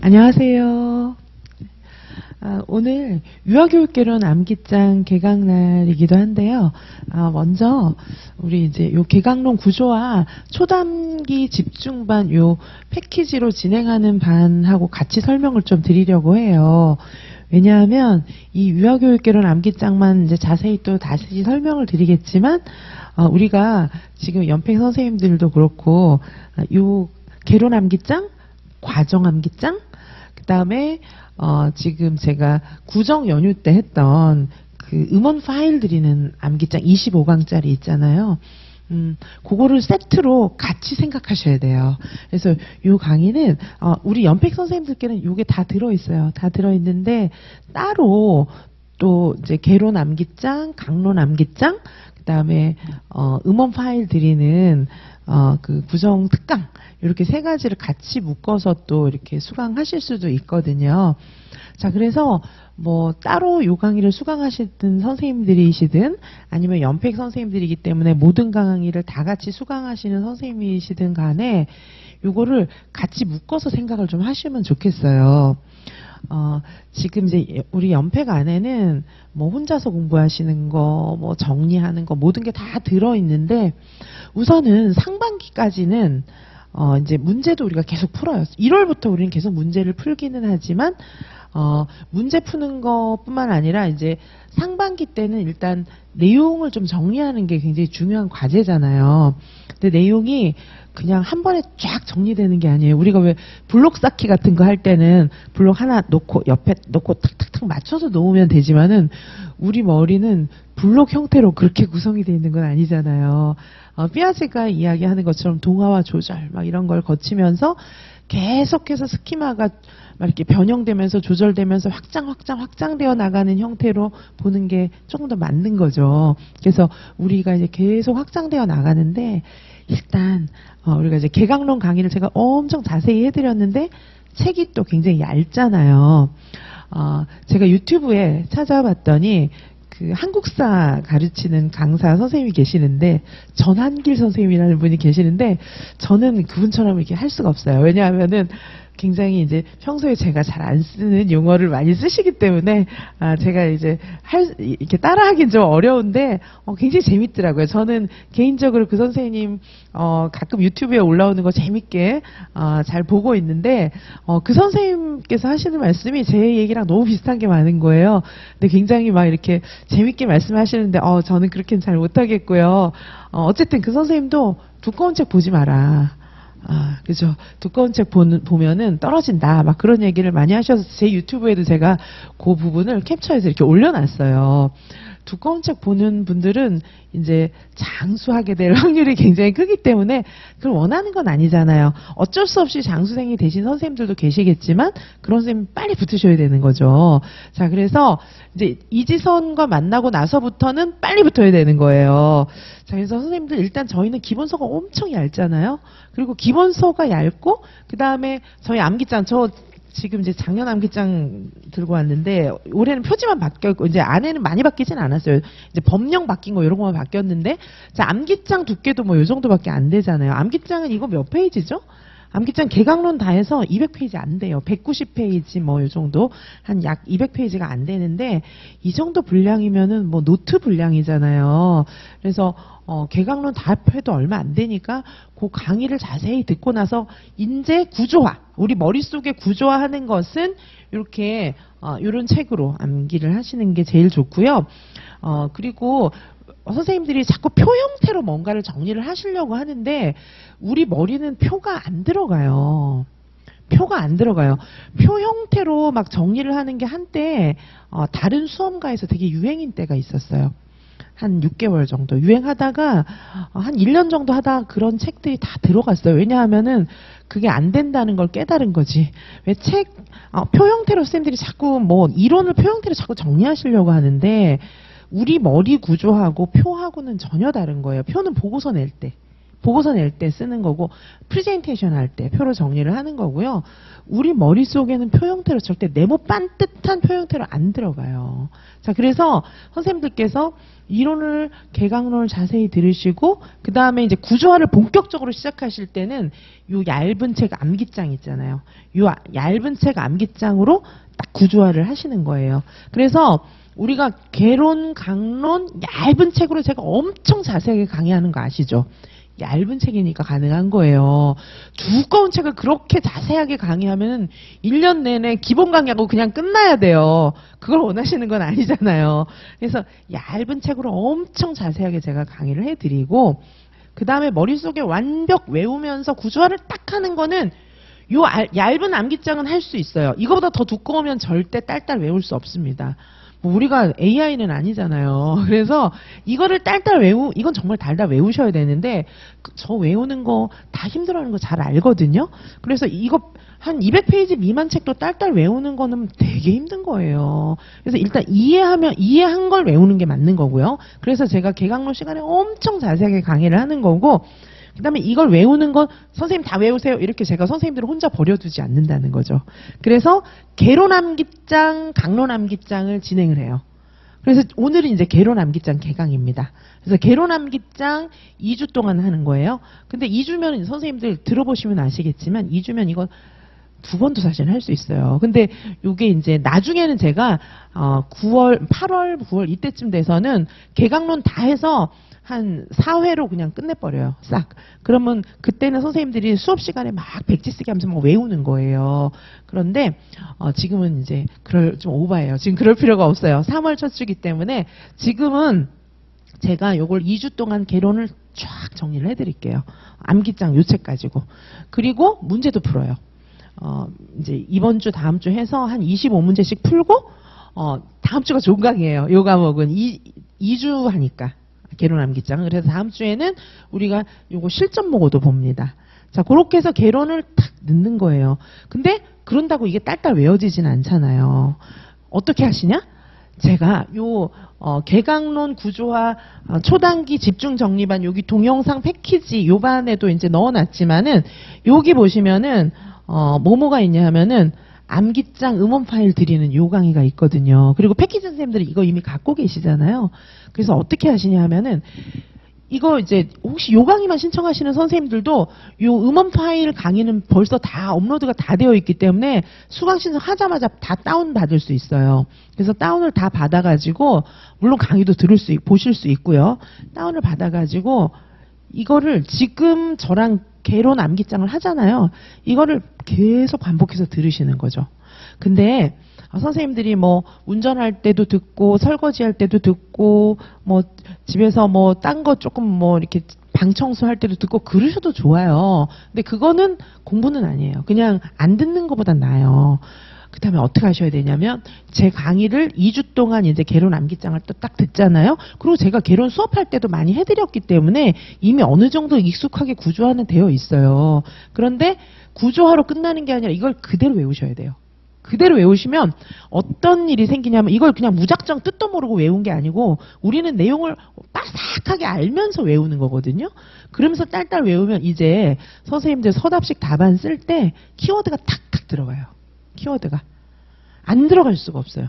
안녕하세요. 오늘 유아교육개론 암기장 개강날이기도 한데요. 먼저 우리 이제 요 개강론 구조와 초단기 집중반 요 패키지로 진행하는 반하고 같이 설명을 좀 드리려고 해요. 왜냐하면 이 유아교육개론 암기장만 이제 자세히 또 다시 설명을 드리겠지만, 우리가 지금 연팽 선생님들도 그렇고, 요 개론 암기장, 과정 암기장, 그 다음에 지금 제가 구정 연휴 때 했던 그 음원 파일 드리는 암기장 25강짜리 있잖아요. 그거를 세트로 같이 생각하셔야 돼요. 그래서 요 강의는 우리 연팩 선생님들께는 요게 다 들어있어요. 다 들어있는데 따로 또 이제 개론 암기장, 강론 암기장, 그 다음에 음원 파일 드리는 그 구정 특강 이렇게 세 가지를 같이 묶어서 또 이렇게 수강하실 수도 있거든요. 자, 그래서 뭐 따로 요 강의를 수강하시든 선생님들이시든 아니면 연팩 선생님들이기 때문에 모든 강의를 다 같이 수강하시는 선생님이시든 간에 요거를 같이 묶어서 생각을 좀 하시면 좋겠어요. 지금 이제 우리 연팩 안에는 뭐 혼자서 공부하시는 거, 뭐 정리하는 거 모든 게 다 들어있는데 우선은 상반기까지는 이제 문제도 우리가 계속 풀어요. 1월부터 우리는 계속 문제를 풀기는 하지만 문제 푸는 것뿐만 아니라 이제 상반기 때는 일단 내용을 좀 정리하는 게 굉장히 중요한 과제잖아요. 근데 내용이 그냥 한 번에 쫙 정리되는 게 아니에요. 우리가 왜 블록 쌓기 같은 거 할 때는 블록 하나 놓고 옆에 놓고 탁탁탁 맞춰서 놓으면 되지만은 우리 머리는 블록 형태로 그렇게 구성이 되어 있는 건 아니잖아요. 피아제가 이야기하는 것처럼 동화와 조절 막 이런 걸 거치면서 계속해서 스키마가 막 이렇게 변형되면서 조절되면서 확장되어 나가는 형태로 보는 게 조금 더 맞는 거죠. 그래서 우리가 이제 계속 확장되어 나가는데 일단 우리가 이제 개강론 강의를 제가 엄청 자세히 해드렸는데 책이 또 굉장히 얇잖아요. 제가 유튜브에 찾아봤더니 그 한국사 가르치는 강사 선생님이 계시는데 전한길 선생님이라는 분이 계시는데 저는 그분처럼 이렇게 할 수가 없어요. 왜냐하면은 굉장히 이제 평소에 제가 잘 안 쓰는 용어를 많이 쓰시기 때문에 제가 이제 이렇게 따라하긴 좀 어려운데 굉장히 재밌더라고요. 저는 개인적으로 그 선생님 가끔 유튜브에 올라오는 거 재밌게 잘 보고 있는데 그 선생님께서 하시는 말씀이 제 얘기랑 너무 비슷한 게 많은 거예요. 근데 굉장히 막 이렇게 재밌게 말씀하시는데 저는 그렇게는 잘 못하겠고요. 어쨌든 그 선생님도 두꺼운 책 보지 마라. 그죠. 두꺼운 책 보면은 떨어진다. 막 그런 얘기를 많이 하셔서 제 유튜브에도 제가 그 부분을 캡처해서 이렇게 올려놨어요. 두꺼운 책 보는 분들은 이제 장수하게 될 확률이 굉장히 크기 때문에 그걸 원하는 건 아니잖아요. 어쩔 수 없이 장수생이 되신 선생님들도 계시겠지만 그런 선생님 빨리 붙으셔야 되는 거죠. 자, 그래서 이제 이지선과 만나고 나서부터는 빨리 붙어야 되는 거예요. 자, 그래서 선생님들 일단 저희는 기본서가 엄청 얇잖아요. 그리고 기본서가 얇고 그 다음에 저희 암기장 지금 이제 작년 암기장 들고 왔는데 올해는 표지만 바뀌었고 이제 안에는 많이 바뀌진 않았어요. 이제 법령 바뀐 거 이런 거만 바뀌었는데 자, 암기장 두께도 뭐 요 정도밖에 안 되잖아요. 암기장은 이거 몇 페이지죠? 암기장 개강론 다 해서 200페이지 안 돼요. 190페이지 뭐 요 정도 한 약 200페이지가 안 되는데 이 정도 분량이면은 뭐 노트 분량이잖아요. 그래서 개강론 다 해도 얼마 안 되니까 그 강의를 자세히 듣고 나서 이제 구조화, 우리 머릿속에 구조화하는 것은 이렇게 이런 책으로 암기를 하시는 게 제일 좋고요. 그리고 선생님들이 자꾸 표 형태로 뭔가를 정리를 하시려고 하는데 우리 머리는 표가 안 들어가요. 표가 안 들어가요. 표 형태로 막 정리를 하는 게 한때 다른 수험가에서 되게 유행인 때가 있었어요. 한 6개월 정도 유행하다가 한 1년 정도 하다가 그런 책들이 다 들어갔어요. 왜냐하면은 그게 안 된다는 걸 깨달은 거지. 왜 표 형태로 선생님들이 자꾸 뭐 이론을 표 형태로 자꾸 정리하시려고 하는데 우리 머리 구조하고 표하고는 전혀 다른 거예요. 표는 보고서 낼 때. 보고서 낼 때 쓰는 거고 프레젠테이션 할 때 표로 정리를 하는 거고요. 우리 머릿속에는 표 형태로 절대 네모 반듯한 표 형태로 안 들어가요. 자, 그래서 선생님들께서 이론을 개강론을 자세히 들으시고 그 다음에 이제 구조화를 본격적으로 시작하실 때는 요 얇은 책 암기장 있잖아요. 요 얇은 책 암기장으로 딱 구조화를 하시는 거예요. 그래서 우리가 개론, 강론 얇은 책으로 제가 엄청 자세하게 강의하는 거 아시죠? 얇은 책이니까 가능한 거예요. 두꺼운 책을 그렇게 자세하게 강의하면 1년 내내 기본 강의하고 그냥 끝나야 돼요. 그걸 원하시는 건 아니잖아요. 그래서 얇은 책으로 엄청 자세하게 제가 강의를 해드리고 그 다음에 머릿속에 완벽 외우면서 구조화를 딱 하는 거는 요 얇은 암기장은 할 수 있어요. 이거보다 더 두꺼우면 절대 딸딸 외울 수 없습니다. 뭐 우리가 AI는 아니잖아요. 그래서 이거를 딸딸 이건 정말 달달 외우셔야 되는데 저 외우는 거 다 힘들어하는 거 잘 알거든요. 그래서 이거 한 200페이지 미만 책도 딸딸 외우는 거는 되게 힘든 거예요. 그래서 일단 이해한 걸 외우는 게 맞는 거고요. 그래서 제가 개강론 시간에 엄청 자세하게 강의를 하는 거고 그 다음에 이걸 외우는 건 선생님 다 외우세요. 이렇게 제가 선생님들을 혼자 버려두지 않는다는 거죠. 그래서 개론 암기장, 강론 암기장을 진행을 해요. 그래서 오늘은 이제 개론 암기장 개강입니다. 그래서 개론 암기장 2주 동안 하는 거예요. 근데 2주면 선생님들 들어보시면 아시겠지만 2주면 이거 2번도 사실 할 수 있어요. 근데 이게 이제 나중에는 제가 9월, 8월, 9월 이때쯤 돼서는 개강론 다 해서 한 4회로 그냥 끝내버려요. 싹. 그러면 그때는 선생님들이 수업 시간에 막 백지 쓰기 하면서 막 외우는 거예요. 그런데 지금은 이제 좀 오바예요. 지금 그럴 필요가 없어요. 3월 첫 주기 때문에 지금은 제가 요걸 2주 동안 개론을 쫙 정리를 해드릴게요. 암기장 요 책 가지고. 그리고 문제도 풀어요. 이제 이번 주 다음 주 해서 한 25문제씩 풀고 다음 주가 종강이에요. 요 과목은 2주 하니까. 개론 암기장. 그래서 다음 주에는 우리가 요거 실전 보고도 봅니다. 자, 그렇게 해서 개론을 탁 넣는 거예요. 근데 그런다고 이게 딸딸 외워지진 않잖아요. 어떻게 하시냐? 제가 요 개강론 구조화 초단기 집중 정리반 여기 동영상 패키지 요 반에도 이제 넣어놨지만은 여기 보시면은 뭐가 있냐 하면은 암기장 음원 파일 드리는 요 강의가 있거든요. 그리고 패키지 선생님들이 이거 이미 갖고 계시잖아요. 그래서 어떻게 하시냐 하면은 이거 이제 혹시 요 강의만 신청하시는 선생님들도 요 음원 파일 강의는 벌써 다 업로드가 다 되어 있기 때문에 수강 신청하자마자 다 다운 받을 수 있어요. 그래서 다운을 다 받아가지고 물론 강의도 보실 수 있고요. 다운을 받아가지고 이거를 지금 저랑 개론 암기장을 하잖아요. 이거를 계속 반복해서 들으시는 거죠. 근데 선생님들이 뭐 운전할 때도 듣고 설거지할 때도 듣고 뭐 집에서 뭐 딴 거 조금 뭐 이렇게 방 청소할 때도 듣고 그러셔도 좋아요. 근데 그거는 공부는 아니에요. 그냥 안 듣는 것보단 나아요. 그 다음에 어떻게 하셔야 되냐면 제 강의를 2주 동안 이제 개론 암기장을 또 딱 듣잖아요. 그리고 제가 개론 수업할 때도 많이 해드렸기 때문에 이미 어느 정도 익숙하게 구조화는 되어 있어요. 그런데 구조화로 끝나는 게 아니라 이걸 그대로 외우셔야 돼요. 그대로 외우시면 어떤 일이 생기냐면 이걸 그냥 무작정 뜻도 모르고 외운 게 아니고 우리는 내용을 빠삭하게 알면서 외우는 거거든요. 그러면서 딸딸 외우면 이제 선생님들 서답식 답안 쓸 때 키워드가 탁탁 들어가요. 키워드가 안 들어갈 수가 없어요.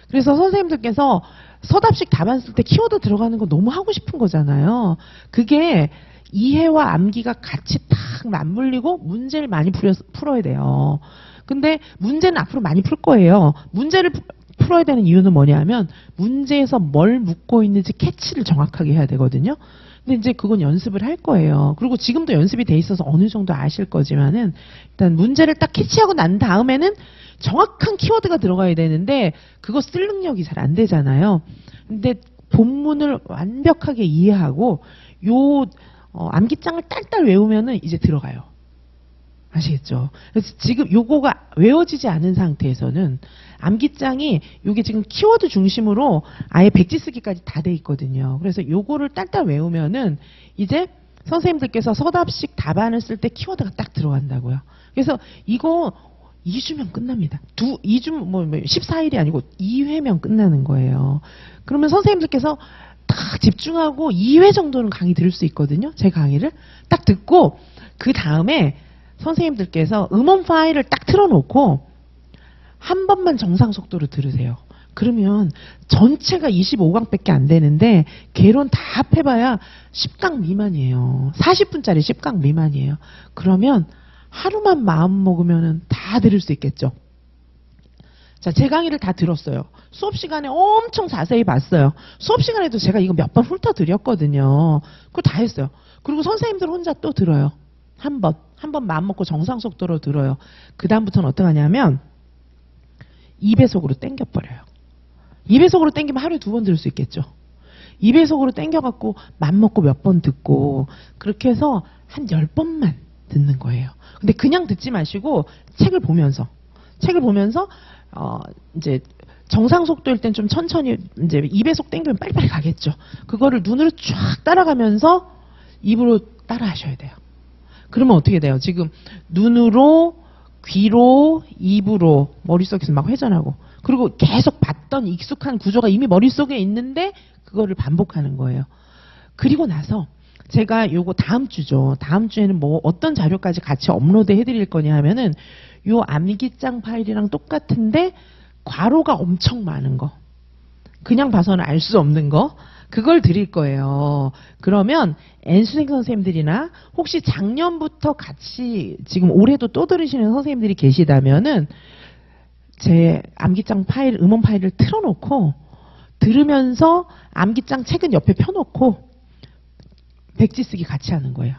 그래서 선생님들께서 서답식 답안 쓸 때 키워드 들어가는 거 너무 하고 싶은 거잖아요. 그게 이해와 암기가 같이 탁 맞물리고 문제를 많이 풀어야 돼요. 근데 문제는 앞으로 많이 풀 거예요. 문제를 풀어야 되는 이유는 뭐냐면 문제에서 뭘 묻고 있는지 캐치를 정확하게 해야 되거든요. 근데 이제 그건 연습을 할 거예요. 그리고 지금도 연습이 돼 있어서 어느 정도 아실 거지만은 일단 문제를 딱 캐치하고 난 다음에는 정확한 키워드가 들어가야 되는데 그거 쓸 능력이 잘 안 되잖아요. 근데 본문을 완벽하게 이해하고 요 암기장을 딸딸 외우면은 이제 들어가요. 아시겠죠? 그래서 지금 요거가 외워지지 않은 상태에서는 암기장이 요게 지금 키워드 중심으로 아예 백지 쓰기까지 다 돼 있거든요. 그래서 요거를 딸딸 외우면은 이제 선생님들께서 서답식 답안을 쓸 때 키워드가 딱 들어간다고요. 그래서 이거 2주면 끝납니다. 2주, 14일이 아니고 2회면 끝나는 거예요. 그러면 선생님들께서 딱 집중하고 2회 정도는 강의 들을 수 있거든요. 제 강의를 딱 듣고 그 다음에 선생님들께서 음원 파일을 딱 틀어놓고 한 번만 정상 속도로 들으세요. 그러면 전체가 25강밖에 안 되는데 개론 다 합해봐야 10강 미만이에요. 40분짜리 10강 미만이에요. 그러면 하루만 마음 먹으면 다 들을 수 있겠죠. 자, 제 강의를 다 들었어요. 수업 시간에 엄청 자세히 봤어요. 수업 시간에도 제가 이거 몇 번 훑어드렸거든요. 그거 다 했어요. 그리고 선생님들 혼자 또 들어요. 한 번 마음 먹고 정상 속도로 들어요. 그 다음부터는 어떻게 하냐면 2배속으로 땡겨버려요. 2배속으로 땡기면 하루에 2번 들을 수 있겠죠. 2배속으로 땡겨갖고 맘 먹고 몇 번 듣고 그렇게 해서 한 10번만 듣는 거예요. 근데 그냥 듣지 마시고 책을 보면서 이제 정상 속도일 땐 좀 천천히 이제 2배속 땡기면 빨리빨리 가겠죠. 그거를 눈으로 쫙 따라가면서 입으로 따라 하셔야 돼요. 그러면 어떻게 돼요? 지금 눈으로, 귀로, 입으로 머릿속에서 막 회전하고 그리고 계속 봤던 익숙한 구조가 이미 머릿속에 있는데 그거를 반복하는 거예요. 그리고 나서 제가 요거 다음 주죠. 다음 주에는 뭐 어떤 자료까지 같이 업로드 해드릴 거냐 하면은 요 암기장 파일이랑 똑같은데 괄호가 엄청 많은 거. 그냥 봐서는 알 수 없는 거. 그걸 드릴 거예요. 그러면 N수생 선생님들이나 혹시 작년부터 같이 지금 올해도 또 들으시는 선생님들이 계시다면은 제 암기장 파일, 음원 파일을 틀어놓고 들으면서 암기장 책은 옆에 펴놓고 백지 쓰기 같이 하는 거예요.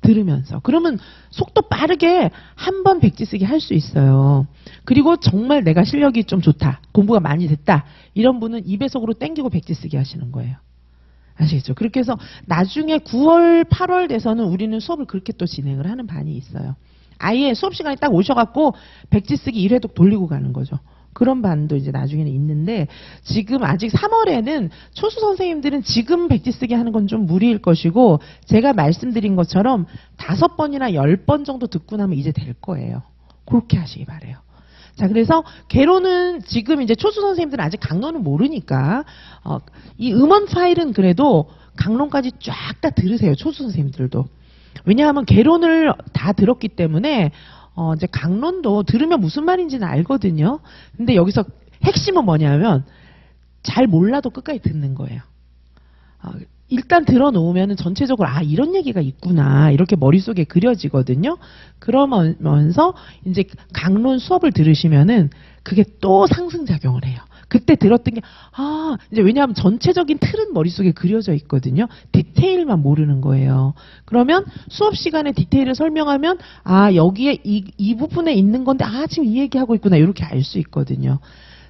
들으면서. 그러면 속도 빠르게 한 번 백지 쓰기 할 수 있어요. 그리고 정말 내가 실력이 좀 좋다. 공부가 많이 됐다. 이런 분은 2배속으로 땡기고 백지 쓰기 하시는 거예요. 아시겠죠? 그렇게 해서 나중에 9월, 8월 돼서는 우리는 수업을 그렇게 또 진행을 하는 반이 있어요. 아예 수업 시간에 딱 오셔갖고 백지 쓰기 1회독 돌리고 가는 거죠. 그런 반도 이제 나중에는 있는데 지금 아직 3월에는 초수 선생님들은 지금 백지 쓰기 하는 건 좀 무리일 것이고 제가 말씀드린 것처럼 5번이나 10번 정도 듣고 나면 이제 될 거예요. 그렇게 하시기 바래요. 자, 그래서 개론은 지금 이제 초수 선생님들은 아직 강론은 모르니까 이 음원 파일은 그래도 강론까지 쫙 다 들으세요. 초수 선생님들도. 왜냐하면 개론을 다 들었기 때문에 이제 강론도 들으면 무슨 말인지는 알거든요. 근데 여기서 핵심은 뭐냐면 잘 몰라도 끝까지 듣는 거예요. 일단 들어놓으면 전체적으로 이런 얘기가 있구나 이렇게 머릿속에 그려지거든요. 그러면서 이제 강론 수업을 들으시면은 그게 또 상승작용을 해요. 그때 들었던 게 이제 왜냐하면 전체적인 틀은 머릿속에 그려져 있거든요. 디테일만 모르는 거예요. 그러면 수업 시간에 디테일을 설명하면 여기에 이 부분에 있는 건데 지금 이 얘기하고 있구나 이렇게 알 수 있거든요.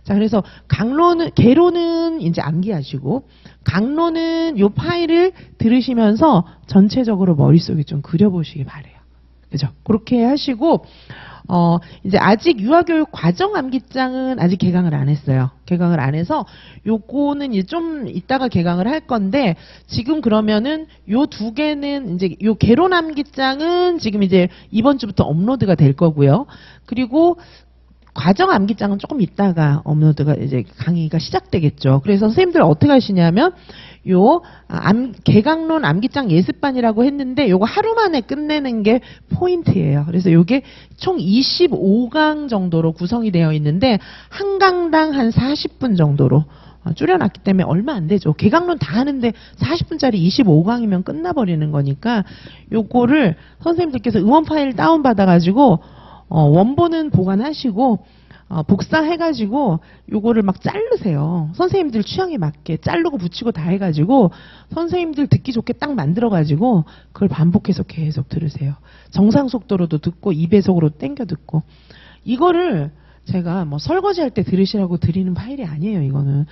자, 그래서 개론은 이제 암기하시고 강론은 요 파일을 들으시면서 전체적으로 머릿속에 좀 그려보시기 바래요. 그죠? 그렇게 하시고 이제 아직 유아교육 과정 암기장은 아직 개강을 안 했어요. 개강을 안 해서 요거는 이제 좀 이따가 개강을 할 건데 지금 그러면은 요 2개는 이제 요 개론 암기장은 지금 이제 이번 주부터 업로드가 될 거고요. 그리고 과정 암기장은 조금 있다가 업로드가 이제 강의가 시작되겠죠. 그래서 선생님들 어떻게 하시냐면 요 개강론 암기장 예습반이라고 했는데 요거 하루 만에 끝내는 게 포인트예요. 그래서 요게 총 25강 정도로 구성이 되어 있는데 한 강당 한 40분 정도로 줄여놨기 때문에 얼마 안 되죠. 개강론 다 하는데 40분짜리 25강이면 끝나버리는 거니까 요거를 선생님들께서 음원 파일 다운받아가지고 원본은 보관하시고 복사해가지고 요거를 막 자르세요. 선생님들 취향에 맞게 자르고 붙이고 다 해가지고 선생님들 듣기 좋게 딱 만들어가지고 그걸 반복해서 계속 들으세요. 정상 속도로도 듣고 2배속으로 땡겨 듣고 이거를 제가 뭐 설거지할 때 들으시라고 드리는 파일이 아니에요. 이거는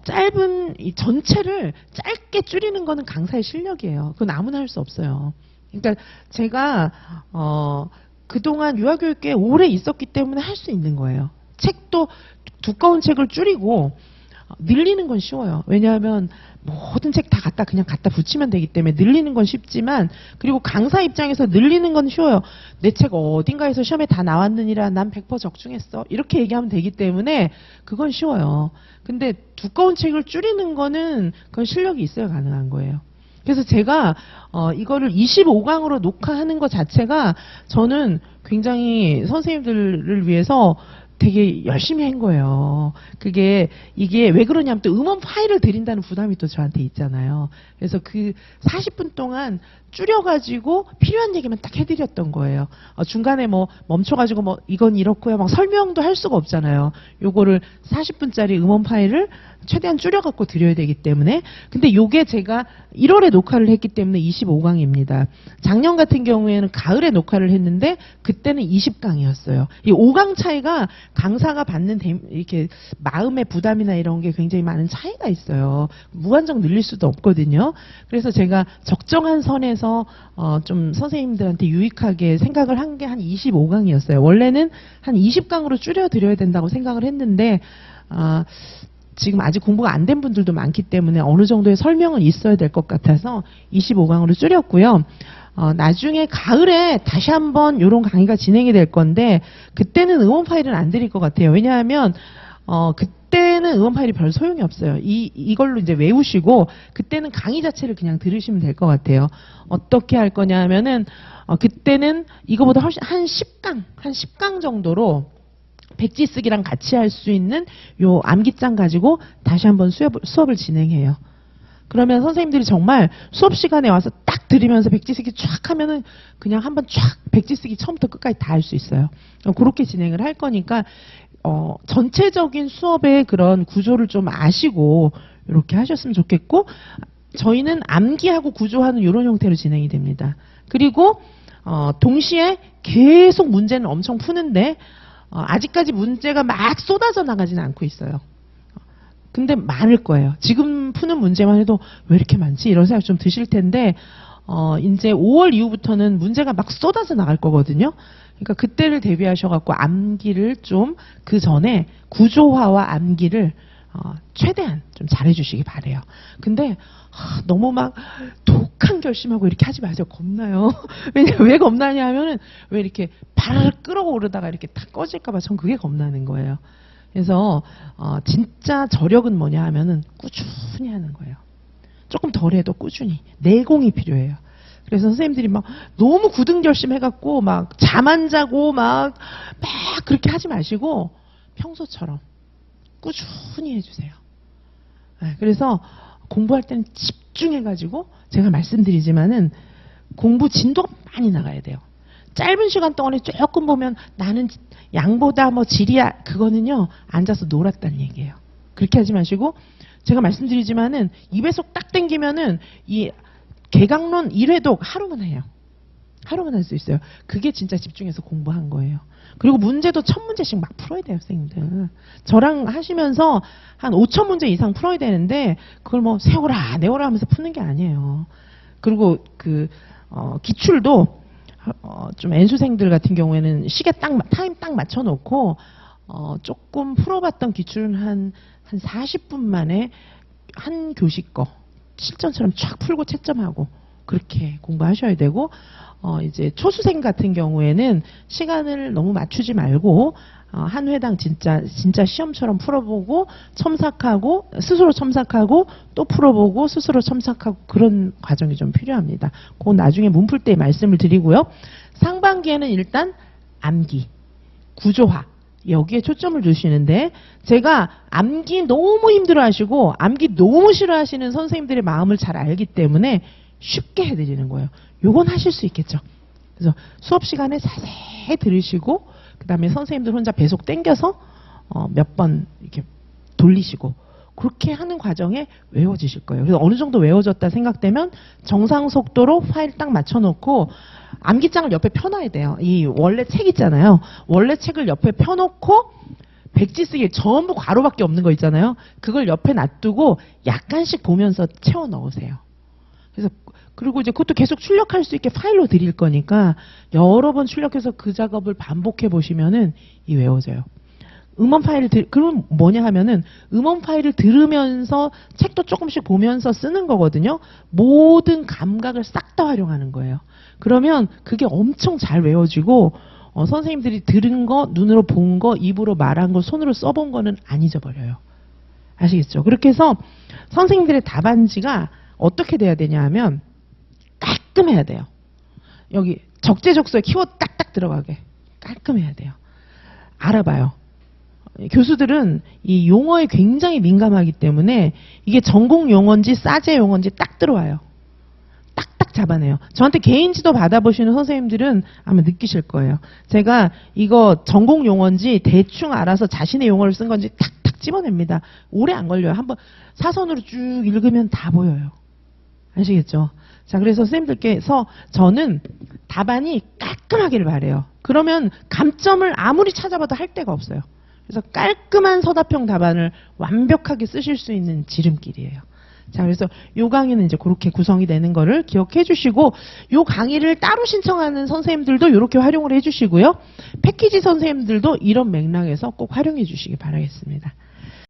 짧은 이 전체를 짧게 줄이는 거는 강사의 실력이에요. 그건 아무나 할 수 없어요. 그러니까 제가 그동안 유아교육계에 오래 있었기 때문에 할 수 있는 거예요. 책도 두꺼운 책을 줄이고 늘리는 건 쉬워요. 왜냐하면 모든 책 다 그냥 갖다 붙이면 되기 때문에 늘리는 건 쉽지만, 그리고 강사 입장에서 늘리는 건 쉬워요. 내 책 어딘가에서 시험에 다 나왔느니라 난 100% 적중했어. 이렇게 얘기하면 되기 때문에 그건 쉬워요. 근데 두꺼운 책을 줄이는 거는 그건 실력이 있어야 가능한 거예요. 그래서 제가 이거를 25강으로 녹화하는 것 자체가 저는 굉장히 선생님들을 위해서 되게 열심히 한 거예요. 이게 왜 그러냐면 또 음원 파일을 드린다는 부담이 또 저한테 있잖아요. 그래서 그 40분 동안 줄여가지고 필요한 얘기만 딱 해드렸던 거예요. 중간에 뭐 멈춰가지고 뭐 이건 이렇고요. 막 설명도 할 수가 없잖아요. 요거를 40분짜리 음원 파일을 최대한 줄여갖고 드려야 되기 때문에. 근데 요게 제가 1월에 녹화를 했기 때문에 25강입니다. 작년 같은 경우에는 가을에 녹화를 했는데 그때는 20강이었어요. 이 5강 차이가 강사가 받는 이렇게 마음의 부담이나 이런 게 굉장히 많은 차이가 있어요. 무한정 늘릴 수도 없거든요. 그래서 제가 적정한 선에서 좀 선생님들한테 유익하게 생각을 한 게 한 25강이었어요. 원래는 한 20강으로 줄여드려야 된다고 생각을 했는데 지금 아직 공부가 안 된 분들도 많기 때문에 어느 정도의 설명은 있어야 될 것 같아서 25강으로 줄였고요. 나중에 가을에 다시 한번 이런 강의가 진행이 될 건데 그때는 음원 파일은 안 드릴 것 같아요. 왜냐하면 그때는 음원 파일이 별 소용이 없어요. 이걸로 이제 외우시고 그때는 강의 자체를 그냥 들으시면 될 것 같아요. 어떻게 할 거냐 하면은 그때는 이거보다 훨씬 한 10강 정도로 백지 쓰기랑 같이 할 수 있는 요 암기장 가지고 다시 한번 수업을 진행해요. 그러면 선생님들이 정말 수업 시간에 와서 딱 들으면서 백지 쓰기 쫙 하면은 그냥 한번 쫙 백지 쓰기 처음부터 끝까지 다 할 수 있어요. 그렇게 진행을 할 거니까 전체적인 수업의 그런 구조를 좀 아시고 이렇게 하셨으면 좋겠고, 저희는 암기하고 구조하는 이런 형태로 진행이 됩니다. 그리고 동시에 계속 문제는 엄청 푸는데 아직까지 문제가 막 쏟아져 나가지는 않고 있어요. 근데 많을 거예요. 지금 푸는 문제만 해도 왜 이렇게 많지? 이런 생각 좀 드실 텐데 이제 5월 이후부터는 문제가 막 쏟아져 나갈 거거든요. 그러니까 그때를 대비하셔갖고 암기를 좀 그 전에 구조화와 암기를 최대한 좀 잘해주시기 바래요. 근데 너무 막 독한 결심하고 이렇게 하지 마세요. 겁나요. 왜 겁나냐 하면은 왜 이렇게 발을 끌어오르다가 이렇게 탁 꺼질까봐 전 그게 겁나는 거예요. 그래서 진짜 저력은 뭐냐 하면은 꾸준히 하는 거예요. 조금 덜해도 꾸준히 내공이 필요해요. 그래서 선생님들이 막 너무 굳은 결심해갖고 막 잠 안 자고 막 그렇게 하지 마시고 평소처럼 꾸준히 해주세요. 그래서 공부할 때는 집중해가지고 제가 말씀드리지만은 공부 진도가 많이 나가야 돼요. 짧은 시간 동안에 조금 보면 나는 양보다 뭐 질이야, 그거는요 앉아서 놀았다는 얘기예요. 그렇게 하지 마시고, 제가 말씀드리지만은 2배속 딱 땡기면은 이 개강론 1회독 하루만 해요. 하루만 할 수 있어요. 그게 진짜 집중해서 공부한 거예요. 그리고 문제도 1000문제씩 막 풀어야 돼요, 선생님들. 저랑 하시면서 한 5000문제 이상 풀어야 되는데 그걸 뭐 세워라 내워라 하면서 푸는 게 아니에요. 그리고 기출도 좀 N수생들 같은 경우에는 시계 타임 딱 맞춰놓고 조금 풀어봤던 기출은 한 40분 만에 한 교시 거 실전처럼 쫙 풀고 채점하고 그렇게 공부하셔야 되고, 이제 초수생 같은 경우에는 시간을 너무 맞추지 말고 한 회당 진짜 시험처럼 풀어보고 첨삭하고 스스로 첨삭하고 또 풀어보고 스스로 첨삭하고 그런 과정이 좀 필요합니다. 그건 나중에 문 풀 때 말씀을 드리고요. 상반기에는 일단 암기, 구조화 여기에 초점을 두시는데, 제가 암기 너무 힘들어하시고 암기 너무 싫어하시는 선생님들의 마음을 잘 알기 때문에 쉽게 해드리는 거예요. 요건 하실 수 있겠죠. 그래서 수업 시간에 자세히 들으시고 그 다음에 선생님들 혼자 배속 땡겨서 몇 번 이렇게 돌리시고 그렇게 하는 과정에 외워지실 거예요. 그래서 어느 정도 외워졌다 생각되면 정상 속도로 파일 딱 맞춰놓고 암기장을 옆에 펴놔야 돼요. 이 원래 책 있잖아요. 원래 책을 옆에 펴놓고 백지 쓰기 전부 괄호밖에 없는 거 있잖아요. 그걸 옆에 놔두고 약간씩 보면서 채워 넣으세요. 그래서 그리고 이제 그것도 계속 출력할 수 있게 파일로 드릴 거니까 여러 번 출력해서 그 작업을 반복해 보시면은 이 외워져요. 음원 파일을 그럼 뭐냐 하면은 음원 파일을 들으면서 책도 조금씩 보면서 쓰는 거거든요. 모든 감각을 싹 다 활용하는 거예요. 그러면 그게 엄청 잘 외워지고 선생님들이 들은 거, 눈으로 본 거, 입으로 말한 거, 손으로 써본 거는 안 잊어버려요. 아시겠죠? 그렇게 해서 선생님들의 답안지가 어떻게 돼야 되냐 하면 깔끔해야 돼요. 여기 적재적소에 키워드 딱딱 들어가게 깔끔해야 돼요. 알아봐요. 교수들은 이 용어에 굉장히 민감하기 때문에 이게 전공 용어인지 싸제 용어인지 딱 들어와요. 딱딱 잡아내요. 저한테 개인 지도 받아보시는 선생님들은 아마 느끼실 거예요. 제가 이거 전공 용어인지 대충 알아서 자신의 용어를 쓴 건지 탁탁 집어냅니다. 오래 안 걸려요. 한번 사선으로 쭉 읽으면 다 보여요. 아시겠죠? 자, 그래서 선생님들께서 저는 답안이 깔끔하기를 바래요. 그러면 감점을 아무리 찾아봐도 할 데가 없어요. 그래서 깔끔한 서답형 답안을 완벽하게 쓰실 수 있는 지름길이에요. 자, 그래서 요 강의는 이제 그렇게 구성이 되는 거를 기억해 주시고, 요 강의를 따로 신청하는 선생님들도 이렇게 활용을 해 주시고요. 패키지 선생님들도 이런 맥락에서 꼭 활용해 주시기 바라겠습니다.